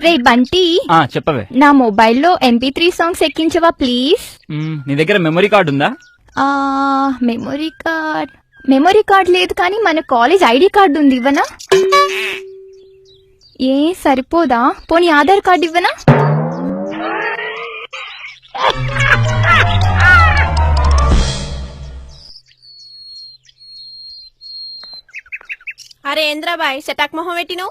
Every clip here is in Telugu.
రే బంటి, చెప్పవే. నా మొబైల్లో MP3 సాంగ్స్ ఎక్కించవా ప్లీజ్. నీ దగ్గర మెమరీ కార్డు ఉందా? మెమరీ కార్డ్ లేదు, కానీ మన కాలేజ్ ఐడి కార్డు ఉంది, ఇవ్వనా? ఏ సరిపోదా? పోనీ ఆధార్ కార్డు ఇవ్వనా? అరే ఏంద్రాబాయ్ సెటాక్ మొహం పెట్టిను?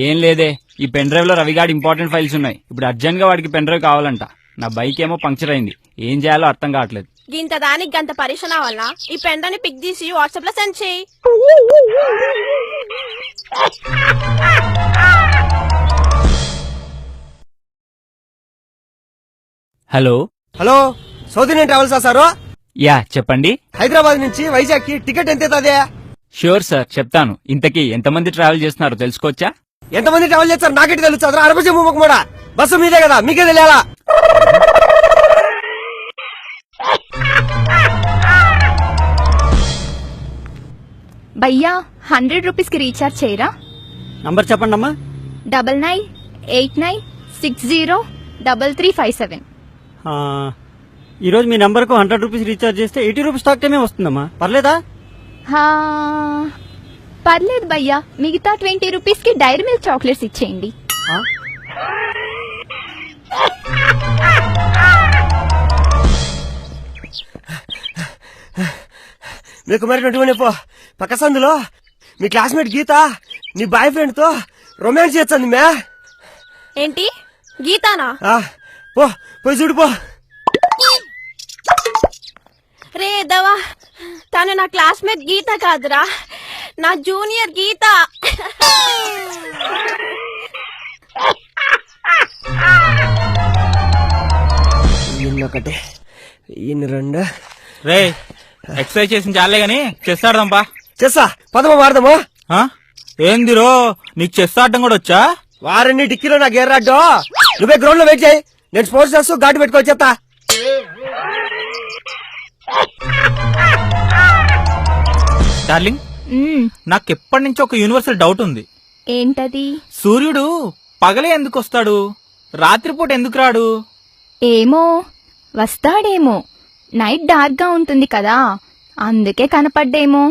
ఏం లేదే, ఈ పెన్ డ్రైవ్ లో రవిగాడి ఇంపార్టెంట్ ఫైల్స్ ఉన్నాయి. ఇప్పుడు అర్జెంట్ గా వాడికి పెన్ డ్రైవ్ కావాలంట. నా బైక్ ఏమో పంక్చర్ అయింది, ఏం చేయాలో అర్థం కావట్లేదు. గింత దానికి గంత పరిశ్రమ వల్ల ఈ పెన్ డ్రైవ్ ని పిక్ తీసి వాట్సాప్ లో సెండ్ చేయి. Hello hello, south Indian travels sir? Yeah చెప్పండి. హైదరాబాద్ నుంచి వైజాగ్ కి టికెట్ ఎంత అవుతుంది? ష్యూర్ సార్, చెప్తాను. ఇంతకీ ఎంతమంది ట్రావెల్ చేస్తున్నారో తెలుసుకోవచ్చా? ఎంతమంది ట్రావెల్ చేస్తారు నాకెట్టి తెలుస్తుంది. అరబజము కూడా బస్సు మీదే కదా, మీకే తెలియాలా? భయ్యా 100 రూపీస్ కి రీఛార్జ్ చేయరా? నంబర్ చెప్పండి అమ్మా. 9989603357. ఈరోజు మీ నంబర్ కు 100 రూపీస్ రీఛార్జ్ చేస్తే 80 రూపీస్ టాక్ టైమే వస్తుందమ్మా, పర్లేదా? పర్లేదు భయ్యా, మిగతా 20 రూపీస్ కి డైరీ మిల్క్ చాక్లెట్స్ ఇచ్చేయండి. మీకు మరి పక్క సందులో మీ క్లాస్మేట్ గీత నీ బాయ్ ఫ్రెండ్ తో రొమాన్స్ చేస్తుంది మే. ఏంటి గీతానా? పోయి చూడిపో. రే దవా, తను నా క్లాస్మేట్ గీత కాదురా, నా జూనియర్ గీత. ఒకటి ఈయన రెండు. రే ఎక్సర్సైజ్ చేసిన చాలే గాని చెస్ ఆడదాంపా. చెస్సా? పదమా వాడదామా? ఏందిరో నీకు చెస్ ఆడటం కూడా వచ్చా? వారన్ని డిక్కీలో నాకు ఎర్రాడ్డో. నువ్వే గ్రౌండ్ లో వెయిట్ చేయి, నేను స్పోర్ట్స్ చేస్తూ ఘాటు పెట్టుకోవచ్చు. చెప్తా. డార్లింగ్, నాకెప్పటి నుంచి ఒక యూనివర్సల్ డౌట్ ఉంది. ఏంటది? సూర్యుడు పగలే ఎందుకు వస్తాడు, రాత్రిపూట ఎందుకు రాడు? ఏమో, వస్తాడేమో. నైట్ డార్క్ గా ఉంటుంది కదా, అందుకే కనపడ్డేమో.